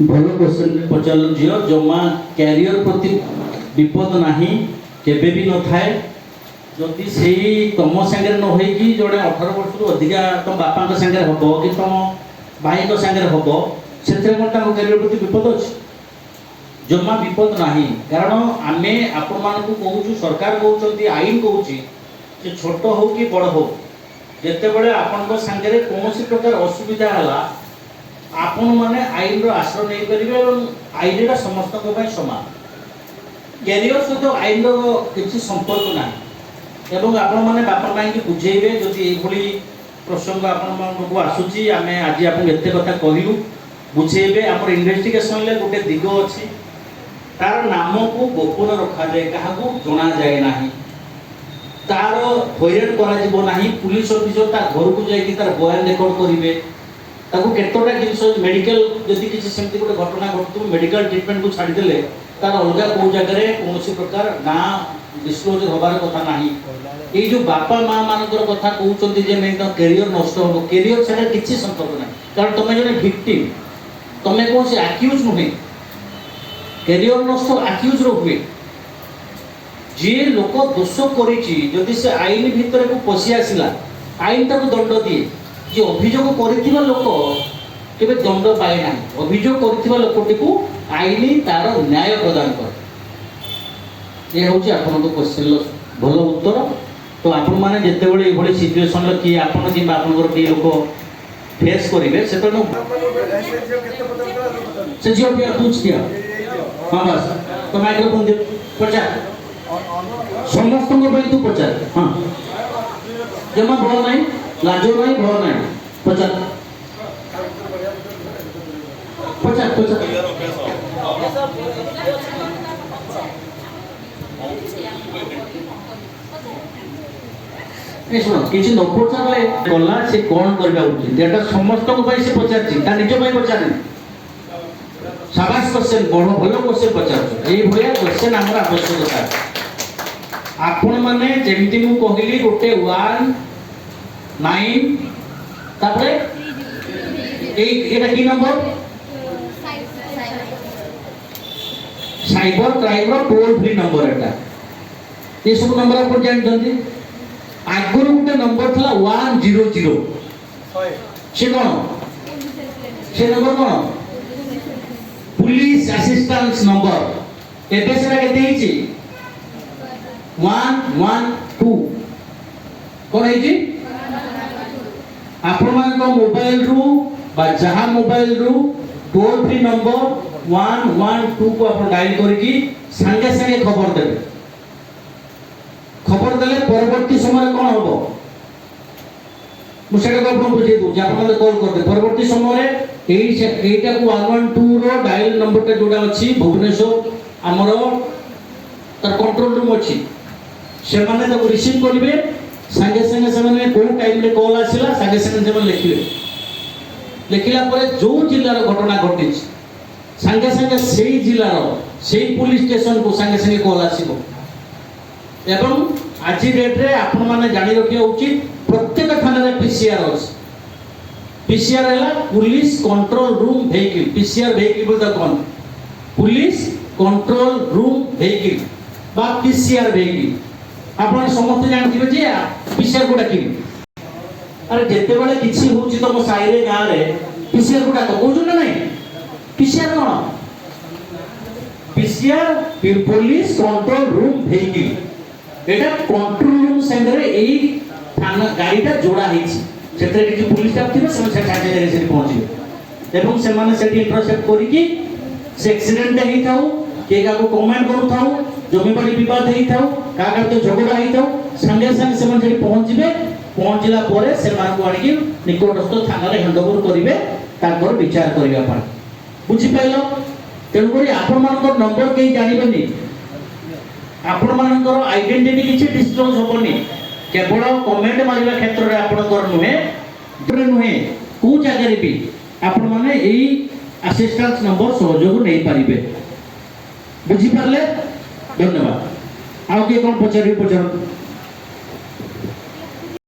भल क्वेश्चन पचार झील जमा कैरियर प्रति विपद नहीं केबे भी न थाए जदि से तुम सांगे न हो जोड़े 18 वर्ष रु अधिका तुम बापा सांगे हम कि तुम भाई सांगे हम से कैरियर प्रति विपद अच्छे जमा विपद नहीं कारण आमे आपण मानक कहूँ सरकार कहते आईन कहूँ छोट हो कि बड़ हो जिते बड़े आपण सांगे कौन प्रकार असुविधा है आपण मैंने आईन रो आश्रय नहीं करेंगे आईन समस्त समान कैरियर सहित आईन किसी संपर्क ना एवं आपण मैंने बापा माँ की बुझेबे जदि ये प्रसंग आपको आसूची आम आज आपको एत कथा कहूँ बुझेबे आम इन्वेस्टिगेशन गोटे दिग अच्छी तार नाम को गोपन रखा जाए क्या जना जाए ना तार हैरान करा पुलिस अफिसर ता घर को जाकि तार बयान रेकर्ड करेंगे केतटा जिन मेडिकल जदि किसी सेमती गोटे घटना घटू मेडिकल ट्रिटमेंट को छाड़ीदे तार अलग कौ जगह कौन प्रकार ना डिस्क्लोज हबार कथा ना ये जो बापा माँ मानकर कथा कहते नहीं कैरियर नष्ट हम कैरियर से किसी संपर्क ना कारण तुम जो विक्टिम तुम कौन से आक्यूज नुहे कैरियर नष्ट आक्यूज हुए जी लोक दोष कर से आईन भितर को पशि आसला आईन ताको दंड दिए जी अभियोग कर लोक केबे दंड पाए ना अभियोग कर लोकटी को आईन तार न्याय प्रदान कर ये हूँ आपन क्वेश्चन भल उत्तर तो आपण मैंने जिते बड़े ये सिचुएसन किए आपन कि किए लोक फेस करेंगे से झील भी पूछ दिया हाँ बस तो माइक्रोफोन दे पचार समस्त तू पचार हाँ जमा भल ना लाजो ना भल ना पचार पचार पचार शुण किसी न पचारे गला से कौन करवा उचित एटा समस्त से पचार निज पचार साबास क्वेश्चन बड़ भल क्वेश्चन पचार ये भाया क्वेश्चन आम आवश्यकता आपण मैंने जमी मुझे कहली गोटे 1 9 तापरे एटा की नंबर साइबर क्राइम रो टोल फ्री नंबर एटा ये सब नंबर आप जानते आगुरी गोटे नंबर था 100 से कौन से नंबर कौन पुलिस असिस्टेंस नंबर एबे सेटा केते हिची 112 कौन है आपण मान को मोबाइल रु बा जहां मोबाइल रु टोल फ्री नंबर 112 को आपण डायल करके संगे संगे खबर देबे खबर देले परवर्ती समय कौन होबो मुझे को आपण बुझे दो जे आपण कॉल कर दे परवर्ती समय एटा को 112 रो डायल नंबर टा जोडा अछि भुवनेश्वर हमरो तार कंट्रोल रूम अछि से माने तो रिसीव करिवे संगे संगे से माने कोन टाइम रे कॉल आसिला संगे संगे से लिखिले लिखिला परे जो जिल्लार घटना घटी संगे संगे सेही जिल्लार सेही पुलिस स्टेशन को संगे संगे कॉल आसीबो एवं आज डेट रे आपण माने जानि रखिया उचित प्रत्येक थाना रे पीसीआर अछि पीसीआर है police control room vehicle PCR vehicle बोलता कौन पुलिस कंट्रोल रूम व्हीकल बा पीसीआर व्हीकल आपण समस्त जानथिबे जे पीसीआर को डाकिबे अरे जेते बेले किछि होउची तम साई रे गां रे पीसीआर को डाक कहू ना नहीं पीसीआर कोन PCR police control room vehicle एटा कंट्रोल रूम संगे एई थाना गाड़ीटा जोड़ा हिची सेतरे कि पुलिस स्टाफ थिबे से साथे जाय से पहुंचे एवं से माने सेठी इंटरसेप्ट करी कि से एक्सीडेंट हेई थाउ के का को कमेंट करू थाउ जमी बाड़ी विवाद हेई थाउ का का तो झगड़ा हेई थाउ संगे संगे से माने पहुंचबे पहुंचला परे से मान को आनी निकटस्थ थाना रे हैंडओवर करिवे ताकर विचार करिवा पर बुझी पाइलो तेनु करी आपण मानकर नंबर के जानिबेनी आपण मानकर आइडेंटिटी किछि डिस्क्लोज होबनी केवल कमेंट मारिबा क्षेत्र रे आपनकर नुहे को जगह रे भी आपण माने एई असिस्टेंस नंबर सहयोग नै पारिबे बुझी पारले धन्यवाद आउ के कोन पचारि पचार